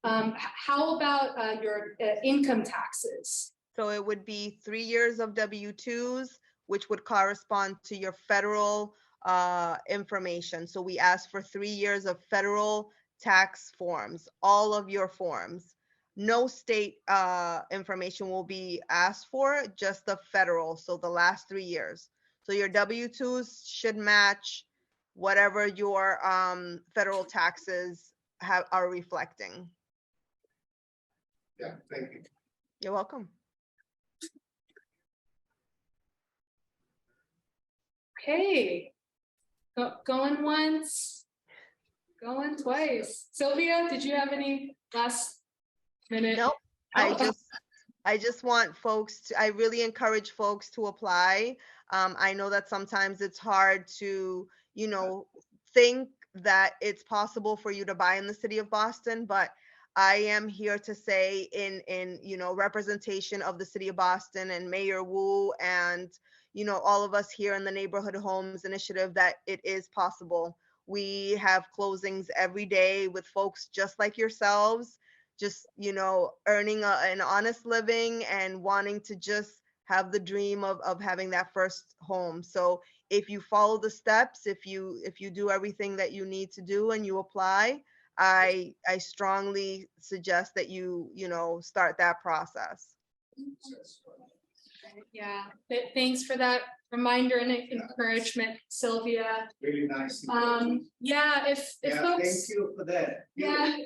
How about, your income taxes? So it would be 3 years of W-2s, which would correspond to your federal information. So we ask for 3 years of federal tax forms, all of your forms. No state information will be asked for, just the federal, so the last 3 years. So your W-2s should match whatever your federal taxes are reflecting. Yeah, thank you. You're welcome. Okay. Going once, going twice. Sylvia, did you have any last minute? Nope. I just want folks to, I really encourage folks to apply. I know that sometimes it's hard to, you know, think that it's possible for you to buy in the city of Boston, but I am here to say in, you know, representation of the city of Boston and Mayor Wu and, you know, all of us here in the Neighborhood Homes Initiative that it is possible. We have closings every day with folks just like yourselves, just, you know, earning an honest living and wanting to just have the dream of having that first home. So if you follow the steps, if you do everything that you need to do and you apply, I strongly suggest that you know, start that process. Yeah, thanks for that reminder and encouragement, Sylvia. Really nice. Yeah, if Yeah, folks. thank you for that. Yeah.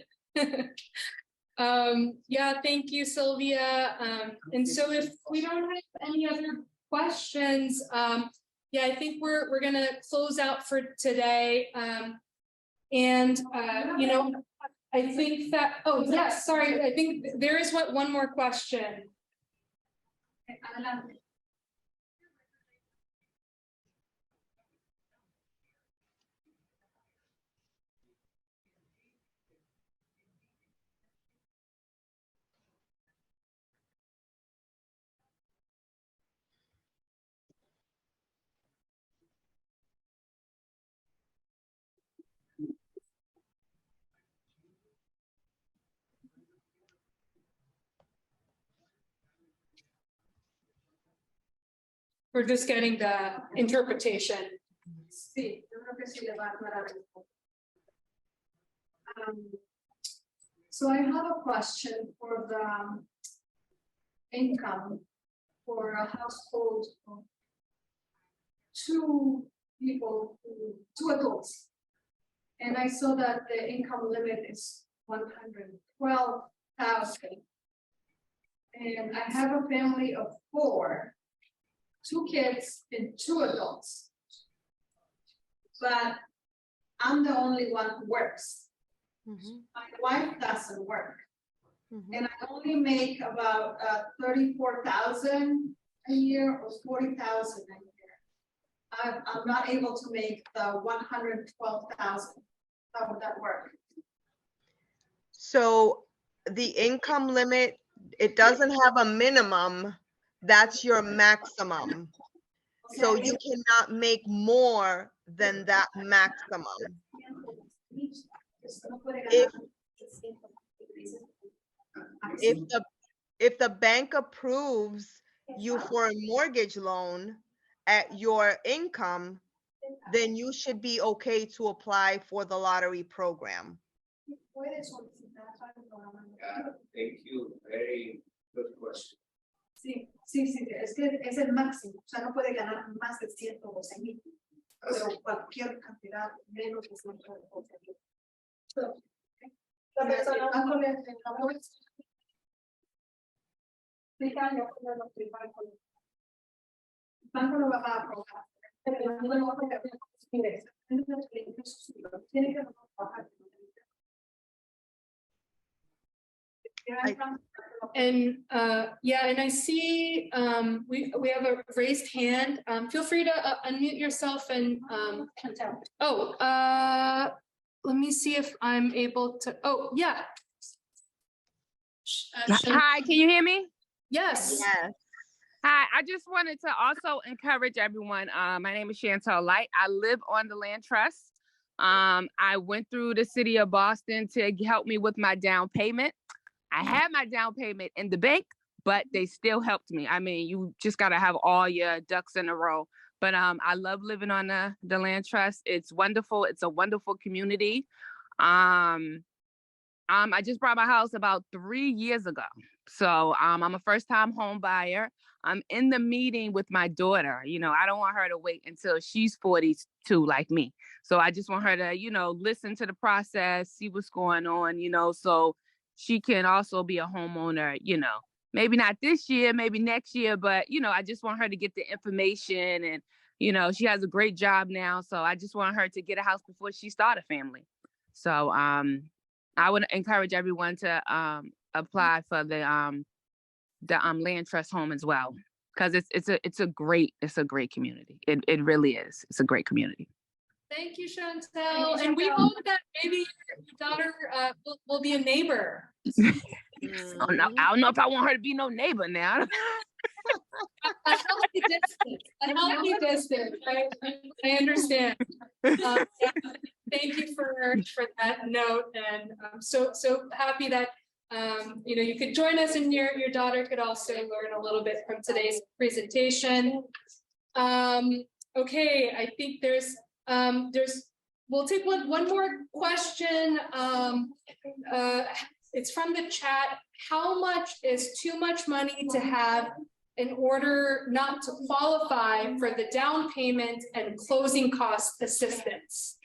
Yeah, thank you, Sylvia. And so if we don't have any other questions, yeah, I think we're gonna close out for today. And you know, I think that, oh, yes, sorry, I think there is one more question. We're just getting the interpretation. Sí, yo creo que sí le va a aclarar un poco. So I have a question for the income for a household of 2 people, 2 adults. And I saw that the income limit is 112,000. And I have a family of 4, 2 kids and 2 adults. But I'm the only one who works. Mhm, My wife doesn't work. mhm. And I only make about 34,000 a year or 40,000 a year. I'm not able to make the 112,000. How would that work? So the income limit, it doesn't have a minimum. That's your maximum. So you cannot make more than that maximum. If the bank approves you for a mortgage loan at your income, then you should be okay to apply for the lottery program. Yeah, thank you. Very good question. Sí, es que es el máximo, o sea, no puede ganar más de 112,000, pero cualquier cantidad menos de 112,000. La persona va con el banco lo va a aprobar, pero no lo va a aprobar. Tiene que trabajar. And yeah, and I see we have a raised hand. Feel free to unmute yourself and let me see if I'm able to. Oh, yeah. Hi, can you hear me? Yes. Yes. Hi, I just wanted to also encourage everyone. My name is Chantal Light. I live on the land trust. I went through the city of Boston to help me with my down payment. I had my down payment in the bank, but they still helped me. I mean, you just got to have all your ducks in a row. But I love living on the land trust. It's wonderful. It's a wonderful community. I just bought my house about 3 years ago. So I'm a first-time home buyer. I'm in the meeting with my daughter. You know, I don't want her to wait until she's 42 like me. So I just want her to, you know, listen to the process, see what's going on, you know, so she can also be a homeowner, you know, maybe not this year, maybe next year, but, you know, I just want her to get the information and, you know, she has a great job now. So I just want her to get a house before she start a family. So I would encourage everyone to apply for the land trust home as well, because it's a great community. It really is. It's a great community. Thank you, Chantel. And we hope that maybe your daughter will be a neighbor. I don't know if I want her to be no neighbor now. A healthy distance. A healthy distance. I understand. Yeah, thank you for that note, and I'm so happy that you know, you could join us, and your daughter could also learn a little bit from today's presentation. Okay, I think we'll take one more question. It's from the chat. How much is too much money to have in order not to qualify for the down payment and closing cost assistance?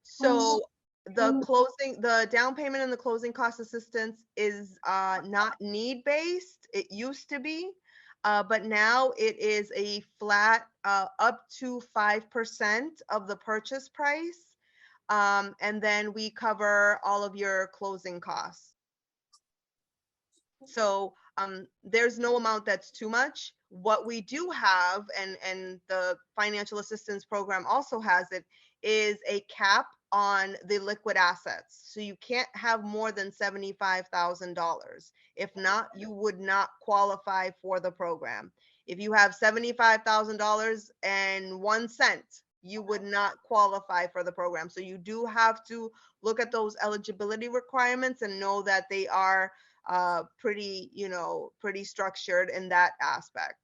So the down payment and the closing cost assistance is not need-based. It used to be, but now it is a flat up to 5% of the purchase price. And then we cover all of your closing costs. So there's no amount that's too much. What we do have, and the financial assistance program also has it, is a cap on the liquid assets. So you can't have more than $75,000. If not, you would not qualify for the program. If you have $75,000 and 1 cent, you would not qualify for the program. So you do have to look at those eligibility requirements and know that they are pretty structured in that aspect.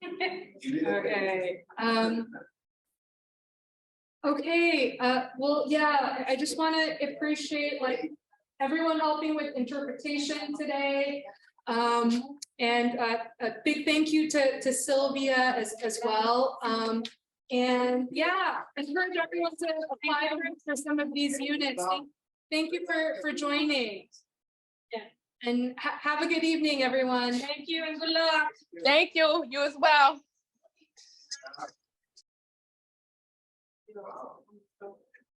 Okay. Okay. Well, yeah, I just want to appreciate everyone helping with interpretation today. And a big thank you to Sylvia as well. And yeah, encourage everyone to apply for some of these units. Thank you for joining. Yeah. And have a good evening, everyone. Thank you and good luck. Thank you. You as well.